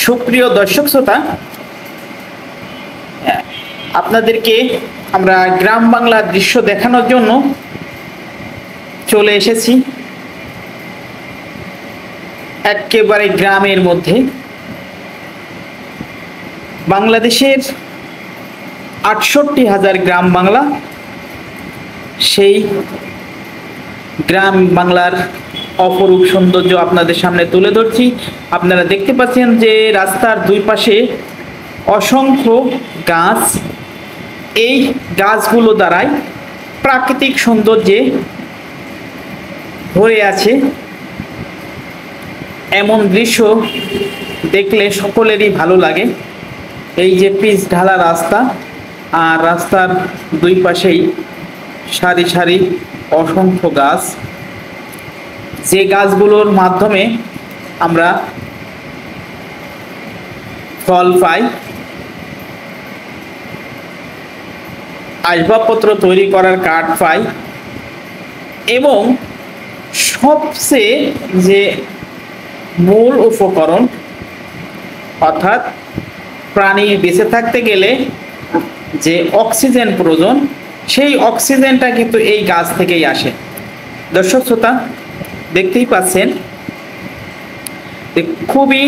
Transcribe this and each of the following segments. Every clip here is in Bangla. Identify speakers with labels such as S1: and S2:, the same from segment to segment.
S1: সুপ্রিয় দর্শক শ্রোতা, আপনাদেরকে আমরা গ্রাম বাংলার দৃশ্য দেখানোর জন্য চলে এসেছি একেবারে গ্রামের মধ্যে। বাংলাদেশের ৬৮,০০০ গ্রাম বাংলা, সেই গ্রাম বাংলার অপরূপ সৌন্দর্য আপনাদের সামনে তুলে ধরছি। আপনারা দেখতে পাচ্ছেন যে রাস্তার দুই পাশে অসংখ্য গাছ, এই গাছগুলো দ্বারাই প্রাকৃতিক সৌন্দর্যে ভরে আছে। এমন দৃশ্য দেখলে সকলেরই ভালো লাগে। এই যে পিচ ঢালা রাস্তা, আর রাস্তার দুই পাশেই সারি সারি অসংখ্য গাছ, যে গাছগুলোর মাধ্যমে আমরা ফল পাই, আসবাবপত্র তৈরি করার কাঠ পাই, এবং সবচেয়ে যে মূল উপকরণ, অর্থাৎ প্রাণী বেঁচে থাকতে গেলে যে অক্সিজেন প্রয়োজন, সেই অক্সিজেনটা কিন্তু এই গাছ থেকেই আসে। দর্শক শ্রোতা, দেখতেই পাচ্ছেন খুবই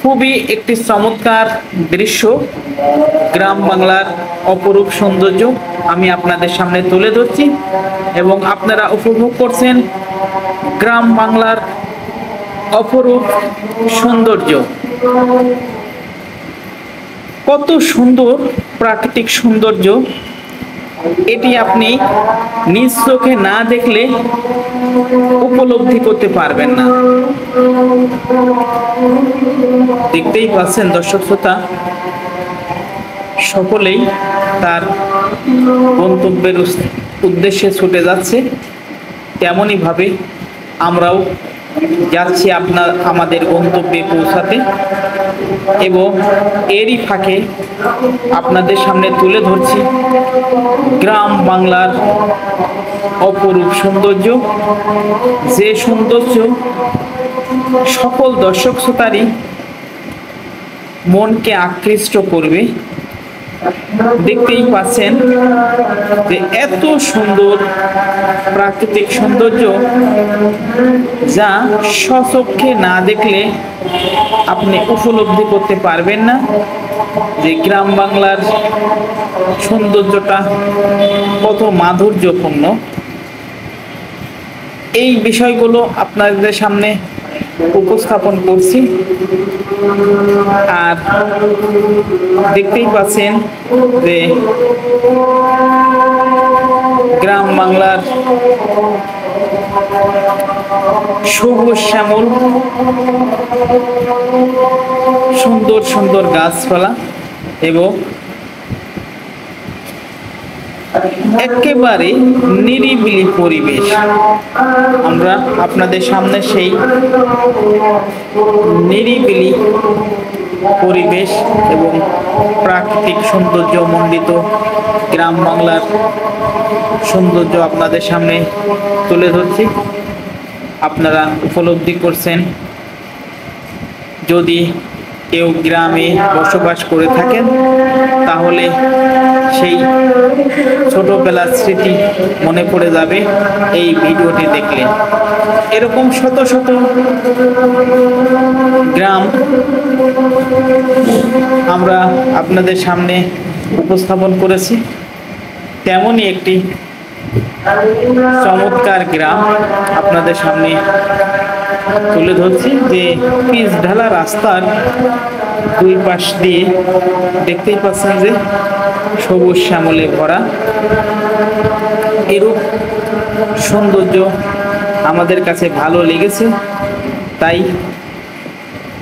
S1: খুবই একটি চমৎকার দৃশ্য, গ্রাম বাংলার অপরূপ সৌন্দর্য আমি আপনাদের সামনে তুলে ধরছি এবং আপনারা উপভোগ করছেন গ্রাম বাংলার অপরূপ সৌন্দর্য। কত সুন্দর প্রাকৃতিক সৌন্দর্য, এটি আপনি নিজ চোখে না দেখলে উপলব্ধি করতে পারবেন না। দেখতেই পাচ্ছেন দর্শক শ্রোতা, সকলেই তার গন্তব্যের উদ্দেশ্যে ছুটে যাচ্ছে। তেমনই ভাবে আমরাও যাচ্ছি আমাদের গন্তব্যে পৌঁছাতে, এবং এরই ফাঁকে আপনাদের সামনে তুলে ধরছি গ্রাম বাংলার অপরূপ সৌন্দর্য, যে সৌন্দর্য সকল দর্শক শ্রোতারই মনকে আকৃষ্ট করবে। দেখতেই পাচ্ছেন যে এত সুন্দর প্রাকৃতিক সৌন্দর্য, যা স্বচক্ষে না দেখলে আপনি উপলব্ধি করতে পারবেন না যে গ্রাম বাংলার সৌন্দর্যটা কত মাধুর্যপূর্ণ। এই বিষয়গুলো আপনাদের সামনে উপস্থাপন করছি। আর দেখতেই পাচ্ছেন যে গ্রাম বাংলার সবুজ শ্যামল সুন্দর সুন্দর গাছপালা এবং একেবারে নিরিবিলি পরিবেশ। আমরা আপনাদের সামনে সেই নিরিবিলি পরিবেশ এবং প্রাকৃতিক সৌন্দর্য মণ্ডিত গ্রাম বাংলার সৌন্দর্য আপনাদের সামনে তুলে ধরছি। আপনারা উপলব্ধি করছেন, যদি কেউ গ্রামে বসবাস করে থাকেন তাহলে সেই ছোটবেলার স্মৃতি মনে পড়ে যাবে এই ভিডিওটি দেখলে। এরকম শত শত গ্রাম আমরা আপনাদের সামনে উপস্থাপন করেছি। তেমনই একটি চমৎকার গ্রাম আপনাদের সামনে তুলে ধরছি, যে পিচ ঢালা রাস্তার দুই পাশ দিয়ে দেখতেই পাচ্ছেন যে সবুজ শ্যামলে ভরা। এরূপ সৌন্দর্য আমাদের কাছে ভালো লেগেছে, তাই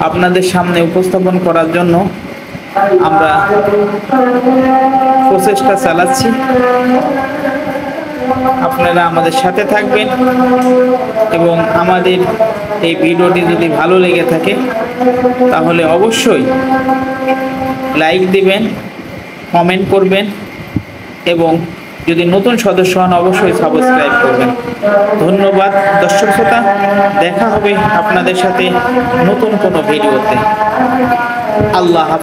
S1: আপনাদের সামনে উপস্থাপন করার জন্য আমরা প্রচেষ্টা চালাচ্ছি। আপনারা আমাদের সাথে থাকবেন এবং আমাদের এই ভিডিওটি যদি ভালো লেগে থাকে তাহলে অবশ্যই লাইক দিবেন, কমেন্ট করবেন এবং যদি নতুন সদস্য হন অবশ্যই সাবস্ক্রাইব করবেন। ধন্যবাদ দর্শক শ্রোতা, দেখা হবে আপনাদের সাথে নতুন কোনো ভিডিওতে। আল্লাহ হাফেজ।